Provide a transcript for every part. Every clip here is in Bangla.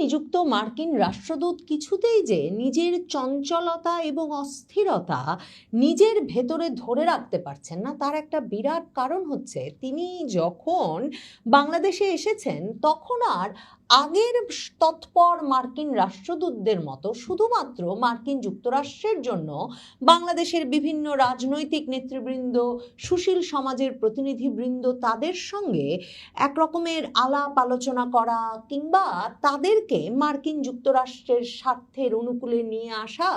নিযুক্ত মার্কিন রাষ্ট্রদূত কিছুতেই যে নিজের চঞ্চলতা এবং অস্থিরতা নিজের ভেতরে ধরে রাখতে পারছেন না, তার একটা বিরাট কারণ হচ্ছে তিনি যখন বাংলাদেশে এসেছেন তখন আর আগের তৎপর মার্কিন রাষ্ট্রদূতদের মতো শুধুমাত্র মার্কিন যুক্তরাষ্ট্রের জন্য বাংলাদেশের বিভিন্ন রাজনৈতিক নেতৃবৃন্দ, সুশীল সমাজের প্রতিনিধিবৃন্দ তাদের সঙ্গে এক রকমের আলাপ আলোচনা করা কিংবা তাদেরকে মার্কিন যুক্তরাষ্ট্রের স্বার্থের অনুকূলে নিয়ে আসা,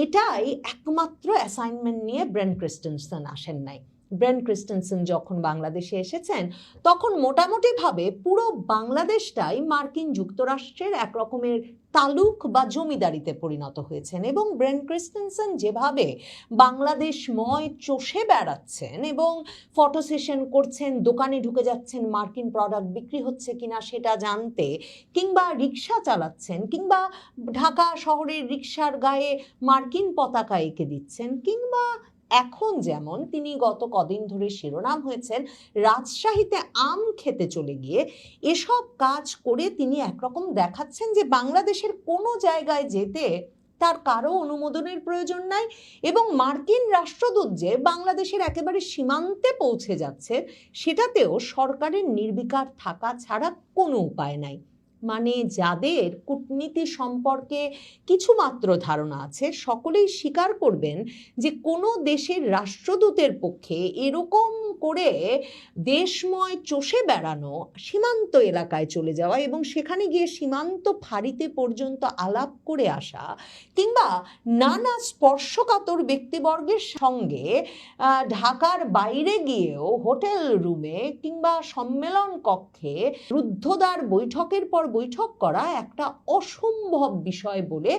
এটাই একমাত্র অ্যাসাইনমেন্ট নিয়ে ব্রেন ক্রিস্টেনসেন আসেন নাই। ব্রেন ক্রিস্টেনসেন যখন বাংলাদেশে এসেছেন তখন মোটামুটিভাবে পুরো বাংলাদেশটাই মার্কিন যুক্তরাষ্ট্রের এক রকমের তালুক বা জমিদারিতে পরিণত হয়েছেন এবং ব্রেন ক্রিস্টেনসেন যেভাবে বাংলাদেশময় চষে বেড়াচ্ছেন এবং ফটো সেশন করছেন, দোকানে ঢুকে যাচ্ছেন মার্কিন প্রোডাক্ট বিক্রি হচ্ছে কিনা সেটা জানতে, কিংবা রিক্সা চালাচ্ছেন, কিংবা ঢাকা শহরের রিক্সার গায়ে মার্কিন পতাকা এঁকে দিচ্ছেন, কিংবা এখন যেমন তিনি গত কদিন ধরে শিরোনাম হয়েছেন রাজশাহীতে আম খেতে চলে গিয়ে, এসব কাজ করে তিনি একরকম দেখাচ্ছেন যে বাংলাদেশের কোনো জায়গায় যেতে তার কারো অনুমোদনের প্রয়োজন নাই এবং মার্কিন রাষ্ট্রদূত যে বাংলাদেশের একেবারে সীমান্তে পৌঁছে যাচ্ছে সেটাতেও সরকারের নির্বিকার থাকা ছাড়া কোনো উপায় নাই। মানে যাদের কূটনীতি সম্পর্কে কিছুমাত্র ধারণা আছে সকলেই স্বীকার করবেন যে কোনো দেশের রাষ্ট্রদূতের পক্ষে এরকম করে দেশময় চষে বেড়ানো, সীমান্ত এলাকায় চলে যাওয়া এবং সেখানে গিয়ে সীমান্ত ফাঁড়িতে পর্যন্ত আলাপ করে আসা, কিংবা নানা স্পর্শকাতর ব্যক্তিবর্গের সঙ্গে ঢাকার বাইরে গিয়েও হোটেল রুমে কিংবা সম্মেলন কক্ষে রুদ্ধদ্বার বৈঠকের পর বৈঠক করা একটা অসম্ভব বিষয় বলে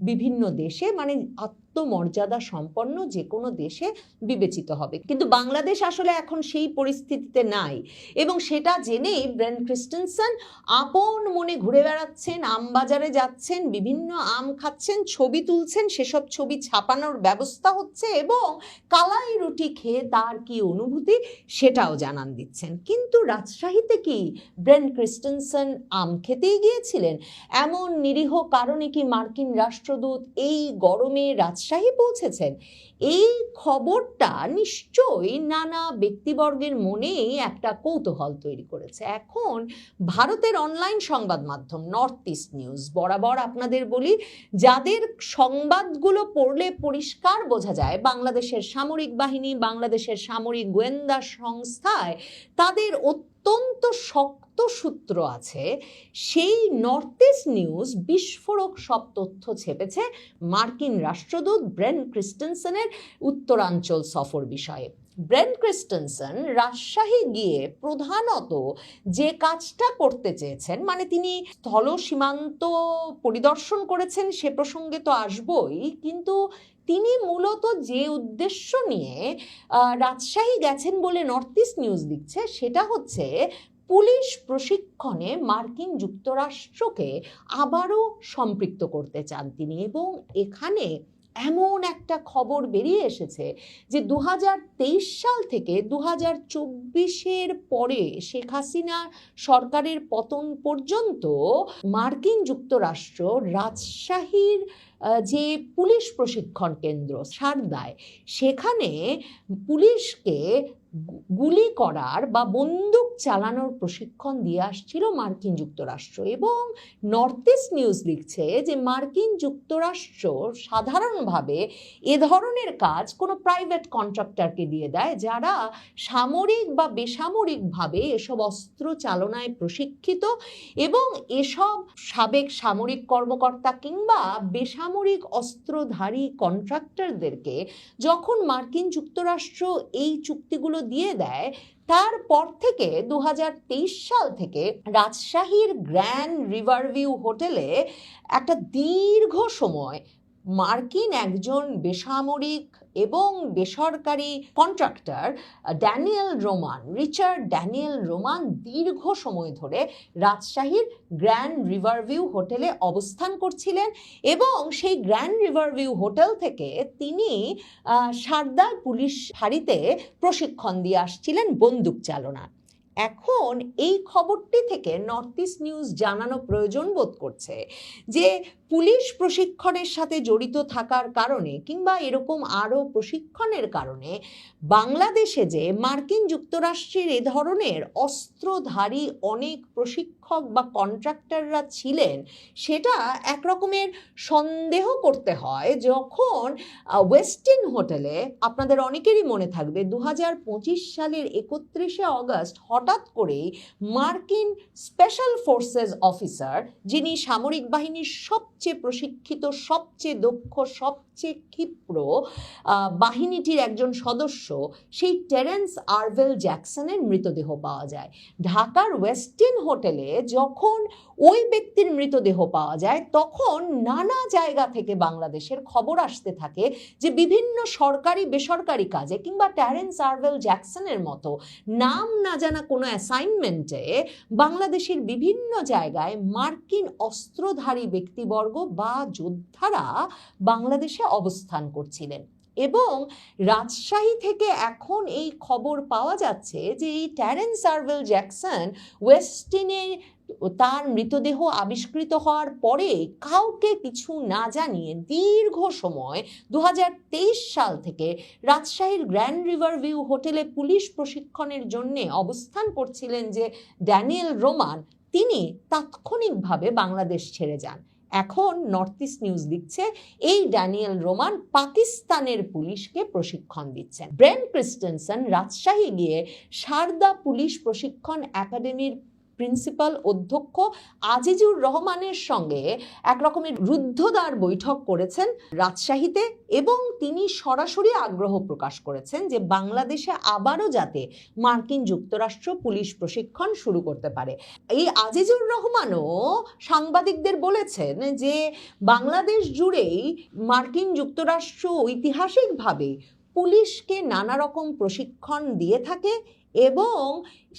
বিভিন্ন দেশে, মানে আত্মমর্যাদা সম্পন্ন যে কোনো দেশে বিবেচিত হবে। কিন্তু বাংলাদেশ আসলে এখন সেই পরিস্থিতিতে নাই এবং সেটা জেনেই ব্রেন ক্রিস্টেনসেন আপন মনে ঘুরে বেড়াচ্ছেন, আমবাজারে যাচ্ছেন, বিভিন্ন আম খাচ্ছেন, ছবি তুলছেন, সেসব ছবি ছাপানোর ব্যবস্থা হচ্ছে এবং কালাই রুটি খেয়ে তার কি অনুভূতি সেটাও জানান দিচ্ছেন। কিন্তু রাজশাহীতে কি ব্রেন ক্রিস্টেনসেন আম খেতেই গিয়েছিলেন? এমন নিরীহ কারণে কি মার্কিন রাষ্ট্রদূত এই গরমে রাজশাহী পৌঁছেছেন? এই খবরটা নিশ্চয়ই নানা ব্যক্তিবর্গের মনেই একটা কৌতূহল তৈরি করেছে। এখন ভারতের অনলাইন সংবাদ মাধ্যম নর্থ ইস্ট নিউজ, বরাবর আপনাদের বলি, যাদের সংবাদগুলো পড়লে পরিষ্কার বোঝা যায় বাংলাদেশের সামরিক বাহিনী, বাংলাদেশের সামরিক গোয়েন্দা সংস্থায় তাদের অত্যন্ত শক্ত সূত্র আছে, সেই নর্থ ইস্ট নিউজ বিস্ফোরক সব তথ্য ছেপেছে মার্কিন রাষ্ট্রদূত ব্রেন ক্রিস্টেনসেনের উত্তরাঞ্চল সফর বিষয়ে। ব্রেন ক্রিস্টেনসেন রাজশাহী গিয়ে প্রধানত যে কাজটা করতে চেয়েছেন, মানে তিনি স্থল সীমান্ত পরিদর্শন করেছেন সে প্রসঙ্গে তো আসবই, কিন্তু তিনি মূলত যে উদ্দেশ্য নিয়ে রাজশাহী গেছেন বলে নর্থ ইস্ট নিউজ লিখছে সেটা হচ্ছে পুলিশ প্রশিক্ষণে মার্কিন যুক্তরাষ্ট্রকে আবারও সম্পৃক্ত করতে চান তিনি। এবং এখানে এমন একটা খবর বেরিয়ে এসেছে যে 2023 সাল থেকে 2024 পরে শেখ হাসিনা সরকারের পতন পর্যন্ত মার্কিন যুক্তরাষ্ট্র রাজশাহীর যে পুলিশ প্রশিক্ষণ কেন্দ্র সারদায়, সেখানে পুলিশকে গুলি করার বা বন্দুক চালানোর প্রশিক্ষণ দিয়ে আসছিল মার্কিন যুক্তরাষ্ট্র। এবং নর্থ ইস্ট নিউজ লিখছে যে মার্কিন যুক্তরাষ্ট্র সাধারণভাবে এ ধরনের কাজ কোনো প্রাইভেট কন্ট্রাক্টরকে দিয়ে দেয় যারা সামরিক বা বেসামরিকভাবে এসব অস্ত্র চালনায় প্রশিক্ষিত, এবং এসব সাবেক সামরিক কর্মকর্তা কিংবা বেসামরিক অস্ত্রধারী কন্ট্রাক্টরদেরকে যখন মার্কিন যুক্তরাষ্ট্র এই চুক্তিগুলো দিয়ে দেয়, তারপর থেকে 2023 সাল থেকে রাজশাহীর গ্র্যান্ড রিভারভিউ হোটেলে একটা দীর্ঘ সময় মার্কিন একজন বেসামরিক এবং বেসরকারি কন্ট্রাক্টর রিচার্ড ড্যানিয়েল রোমান দীর্ঘ সময় ধরে রাজশাহীর গ্র্যান্ড রিভারভিউ হোটেলে অবস্থান করছিলেন এবং সেই গ্র্যান্ড রিভারভিউ হোটেল থেকে তিনি সারদার পুলিশ ফাঁড়িতে প্রশিক্ষণ দিয়ে আসছিলেন বন্দুক চালনা। এখন এই খবরটি থেকে নর্থ ইস্ট নিউজ জানানো প্রয়োজন বোধ করছে যে পুলিশ প্রশিক্ষণের সাথে জড়িত থাকার কারণে কিংবা এরকম আরও প্রশিক্ষণের কারণে বাংলাদেশে যে মার্কিন যুক্তরাষ্ট্রের এ ধরনের অস্ত্রধারী অনেক প্রশিক্ষক বা কন্ট্রাক্টররা ছিলেন সেটা একরকমের সন্দেহ করতে হয় যখন ওয়েস্টিন হোটেলে, আপনাদের অনেকেরই মনে থাকবে 2025 সালের 31শে অগস্ট হঠাৎ করেই মার্কিন স্পেশাল ফোর্সেস অফিসার, যিনি সামরিক বাহিনীর সবচেয়ে প্রশিক্ষিত, সবচেয়ে দক্ষ, সবচেয়ে ক্ষিপ্র বাহিনীটির একজন সদস্য, সেই টেরেন্স আরভেল জ্যাকসনের মৃতদেহ পাওয়া যায়। ঢাকার ওয়েস্টিন হোটেলে যখন ওই ব্যক্তির মৃতদেহ পাওয়া যায় তখন নানা জায়গা থেকে বাংলাদেশের খবর আসতে থাকে যে বিভিন্ন সরকারি বেসরকারি কাজে কিংবা টেরেন্স আরভেল জ্যাকসনের মতো নাম না জানা কোনো অ্যাসাইনমেন্টে বাংলাদেশের বিভিন্ন জায়গায় মার্কিন অস্ত্রধারী ব্যক্তিবর্গ বা যোদ্ধারা বাংলাদেশে অবস্থান করছিলেন। এবং রাজশাহী থেকে এখন এই খবর পাওয়া যাচ্ছে যে এই টেরেন্স আরভেল জ্যাকসন ওয়েস্টিনে তার মৃতদেহ আবিষ্কৃত হওয়ার পরে কাউকে কিছু না জানিয়ে দীর্ঘ সময় 2023 সাল থেকে রাজশাহীর গ্র্যান্ড রিভার ভিউ হোটেলে পুলিশ প্রশিক্ষণের জন্য অবস্থান করছিলেন যে ড্যানিয়েল রোমান, তিনি তাৎক্ষণিকভাবে বাংলাদেশ ছেড়ে যান। এখন নর্থ ইস্ট নিউজ লিখছে এই ড্যানিয়েল রোমান পাকিস্তানের পুলিশকে প্রশিক্ষণ দিচ্ছেন। ব্রেন ক্রিস্টেনসন রাজশাহী গিয়ে সারদা পুলিশ প্রশিক্ষণ একাডেমির প্রিন্সিপাল অধ্যক্ষ আজিজুর রহমানের সঙ্গে এক রকমের রুদ্ধদ্বার বৈঠক করেছেন রাজশাহীতে, এবং তিনি সরাসরি আগ্রহ প্রকাশ করেছেন যে বাংলাদেশে আবারও যাতে মার্কিন যুক্তরাষ্ট্র পুলিশ প্রশিক্ষণ শুরু করতে পারে। এই আজিজুর রহমানও সাংবাদিকদের বলেছেন যে বাংলাদেশ জুড়েই মার্কিন যুক্তরাষ্ট্র ঐতিহাসিকভাবে পুলিশকে নানা রকম প্রশিক্ষণ দিয়ে থাকে এবং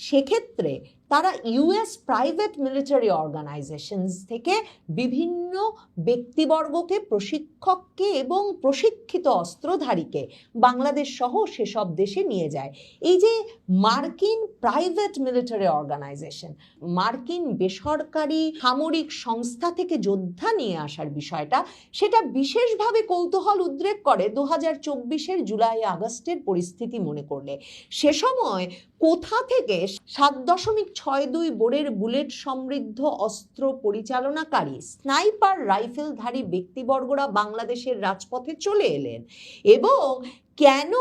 সেক্ষেত্রে তারা ইউএস প্রাইভেট মিলিটারি অর্গানাইজেশনস থেকে বিভিন্ন ব্যক্তিবর্গকে, প্রশিক্ষককে এবং প্রশিক্ষিত অস্ত্রধারীকে বাংলাদেশ সহ সেসব দেশে নিয়ে যায়। এই যে মার্কিন প্রাইভেট মিলিটারি অর্গানাইজেশন, মার্কিন বেসরকারি সামরিক সংস্থা থেকে যোদ্ধা নিয়ে আসার বিষয়টা, সেটা বিশেষভাবে কৌতূহল উদ্রেক করে 2024 জুলাই আগস্টের পরিস্থিতি মনে করলে। সে সময় কোথা থেকে 7.62 বোরের বুলেট সমৃদ্ধ অস্ত্র পরিচালনাকারী স্নাইপার রাইফেলধারী ব্যক্তিবর্গরা বাংলাদেশের রাজপথে চলে এলেন এবং কেন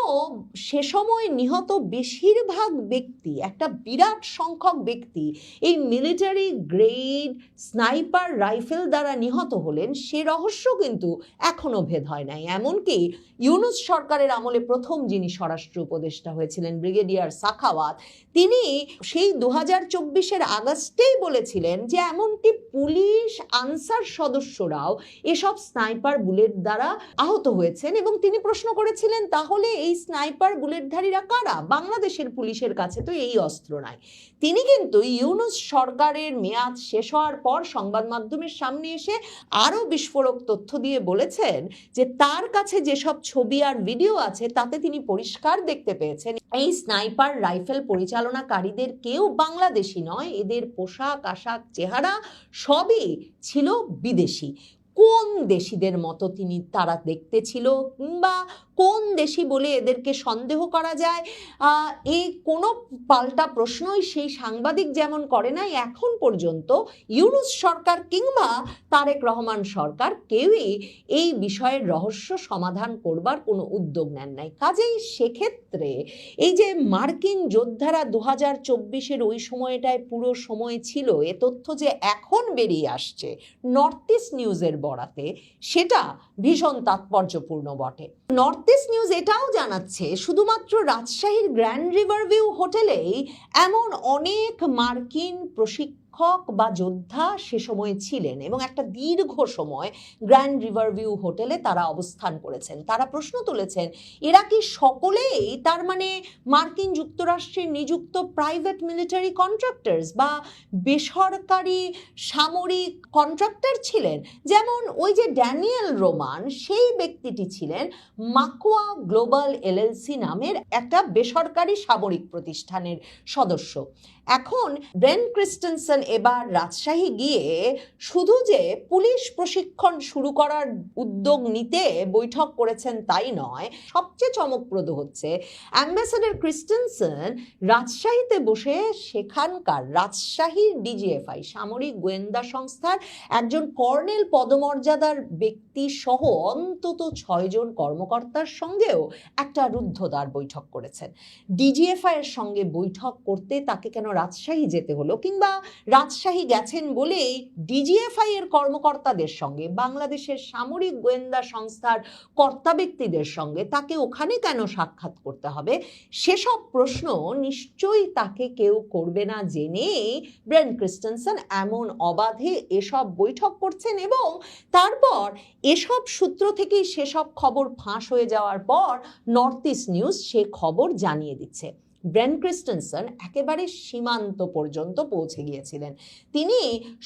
সে সময় নিহত বেশিরভাগ ব্যক্তি, একটা বিরাট সংখ্যক ব্যক্তি এই মিলিটারি গ্রেড স্নাইপার রাইফেল দ্বারা নিহত হলেন, সে রহস্য কিন্তু এখনো ভেদ হয় নাই। এমনকি ইউনূস সরকারের আমলে প্রথম যিনি স্বরাষ্ট্র উপদেষ্টা হয়েছিলেন ব্রিগেডিয়ার সাখাওয়াত, তিনি সেই 2024 আগস্টেই বলেছিলেন যে এমনকি পুলিশ আনসার সদস্যরাও এসব স্নাইপার বুলেট দ্বারা আহত হয়েছেন, এবং তিনি প্রশ্ন করেছিলেন তাহলে এই স্নাইপার বুলেটধারীরা কারা? বাংলাদেশের পুলিশের কাছে তো এই অস্ত্র নাই। তিনি কিন্তু ইউনূস সরকারের মেয়াদ শেষ হওয়ার পর সংবাদ মাধ্যমের সামনে এসে আরও বিস্ফোরক তথ্য দিয়ে বলেছেন যে তার কাছে যেসব ছবি আর ভিডিও আছে তাতে তিনি পরিষ্কার দেখতে পেয়েছেন এই স্নাইপার রাইফেল পরিচালনাকারীদের কেউ বাংলাদেশি নয়, এদের পোশাক আশাক চেহারা সবই ছিল বিদেশি। কোন দেশিদের মতো তারা দেখতে ছিল কিংবা কোন দেশি বলে এদেরকে সন্দেহ করা যায়, এই কোনো পাল্টা প্রশ্নই সেই সাংবাদিক যেমন করে নাই এখন পর্যন্ত ইউনূস সরকার কিংবা তারেক রহমান সরকার কেউই এই বিষয়ের রহস্য সমাধান করবার কোনো উদ্যোগ নেন নাই। কাজেই সেক্ষেত্রে এই যে মার্কিন যোদ্ধারা 2024 ওই সময়টায় পুরো সময় ছিল, এ তথ্য যে এখন বেরিয়ে আসছে নর্থ ইস্ট নিউজের বরাতে, সেটা ভীষণ তাৎপর্যপূর্ণ বটে। নর্থ ইস্ট নিউজ এটাও জানাচ্ছে শুধুমাত্র রাজশাহীর গ্র্যান্ড রিভার ভিউ হোটেলেই এমন অনেক মার্কিন প্রশিক্ষণ শিক্ষক বা যোদ্ধা সে সময় ছিলেন এবং একটা দীর্ঘ সময় গ্র্যান্ড রিভারভিউ হোটেলে তারা অবস্থান করেছেন। তারা প্রশ্ন তুলেছেন, এরা কি সকলেই তার মানে মার্কিন যুক্তরাষ্ট্রের নিযুক্ত প্রাইভেট মিলিটারি কন্ট্রাক্টরস বা বেসরকারি সামরিক কন্ট্রাক্টর ছিলেন? যেমন ওই যে ড্যানিয়েল রোমান, সেই ব্যক্তিটি ছিলেন মাকুয়া গ্লোবাল এলএলসি নামের একটা বেসরকারি সামরিক প্রতিষ্ঠানের সদস্য। এখন ব্রেন ক্রিস্টেনসেন এবার রাজশাহী গিয়ে শুধু যে পুলিশ প্রশিক্ষণ শুরু করার উদ্যোগ নিতে বৈঠক করেছেন তাই নয়, সবচেয়ে চমকপ্রদ হচ্ছে অ্যাম্বাসেডর ক্রিস্টেনসেন রাজশাহীতে বসে সেখানকার রাজশাহীর ডিজিএফআই সামরিক গোয়েন্দা সংস্থার একজন কর্নেল পদমর্যাদার ব্যক্তি সহ অন্তত 6 জন কর্মকর্তার সঙ্গেও একটা রুদ্ধদ্বার বৈঠক করেছেন। ডিজিএফআই এর সঙ্গে বৈঠক করতে তাকে কেন রাজশাহী যেতে হলো, কিংবা রাজশাহী গেছেন বলেই ডিজিএফআই এর কর্মকর্তাদের সঙ্গে বাংলাদেশের সামরিক গোয়েন্দা সংস্থার কর্তা ব্যক্তিদের সঙ্গে তাকে ওখানে কেন সাক্ষাৎ করতে হবে, সেসব প্রশ্ন নিশ্চয়ই তাকে কেউ করবে না জেনেই ব্রেন ক্রিস্টেনসেন এমন অবাধে এসব বৈঠক করছেন এবং তারপর এসব সূত্র থেকেই সেসব খবর ফাঁস হয়ে যাওয়ার পর নর্থ ইস্ট নিউজ সে খবর জানিয়ে দিচ্ছে। ব্রেন ক্রিস্টেনসেন একেবারে সীমান্ত পর্যন্ত পৌঁছে গিয়েছিলেন। তিনি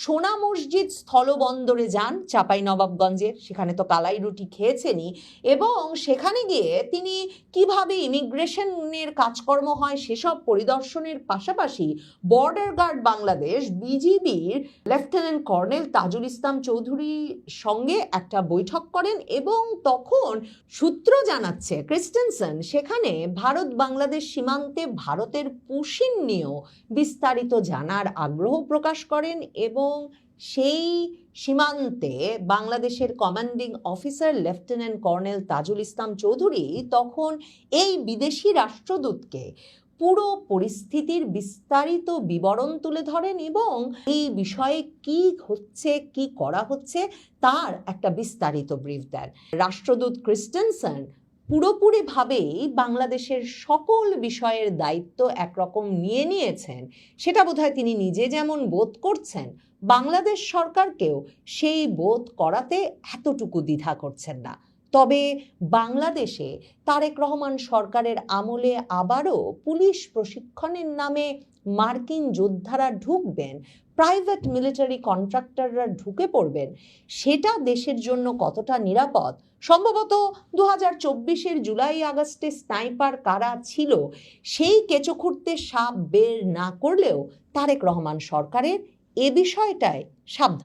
সোনা মসজিদ স্থলবন্দরে যান চাঁপাইনবাবগঞ্জের, সেখানে তো কালাই রুটি খেয়েছেনই, এবং সেখানে গিয়ে তিনি কিভাবে ইমিগ্রেশনের কাজকর্ম হয় সেসব পরিদর্শনের পাশাপাশি বর্ডার গার্ড বাংলাদেশ বিজিবির লেফটেন্যান্ট কর্নেল তাজুল ইসলাম চৌধুরীর সঙ্গে একটা বৈঠক করেন এবং তখন সূত্র জানাচ্ছে ক্রিস্টেনসেন সেখানে ভারত বাংলাদেশ সীমান্তে ভারতের পুশিন নিয়েও বিস্তারিত জানার আগ্রহ প্রকাশ করেন এবং সেই সীমান্তে বাংলাদেশের commanding officer lieutenant colonel Tajul Islam Chowdhury তখন এই বিদেশি রাষ্ট্রদূতকে পুরো পরিস্থিতির বিস্তারিত বিবরণ তুলে ধরেন এবং এই বিষয়ে কি হচ্ছে, কি করা হচ্ছে তার একটা বিস্তারিত ব্রিফ দেন। রাষ্ট্রদূত ক্রিস্টেনসেন পুরোপুরিভাবেই বাংলাদেশের সকল বিষয়ের দায়িত্ব একরকম নিয়ে নিয়েছেন, সেটা বোধহয় তিনি নিজে যেমন বোধ করছেন, বাংলাদেশ সরকারকেও সেই বোধ করাতে এতটুকু দ্বিধা করছেন না। তবে বাংলাদেশে তারেক রহমান সরকারের আমলে আবারও পুলিশ প্রশিক্ষণের নামে মার্কিন যোদ্ধারা ঢুকবেন, প্রাইভেট মিলিটারি কন্ট্রাক্টররা ঢুকে পড়বেন, সেটা দেশের জন্য কতটা নিরাপদ? সম্ভবত 2024-এর জুলাই আগস্টে স্নাইপার কারা ছিল সেই কেঁচো খুঁড়তে সাপ বের না করলেও তারেক রহমান সরকারের এ বিষয়টায় সাবধান।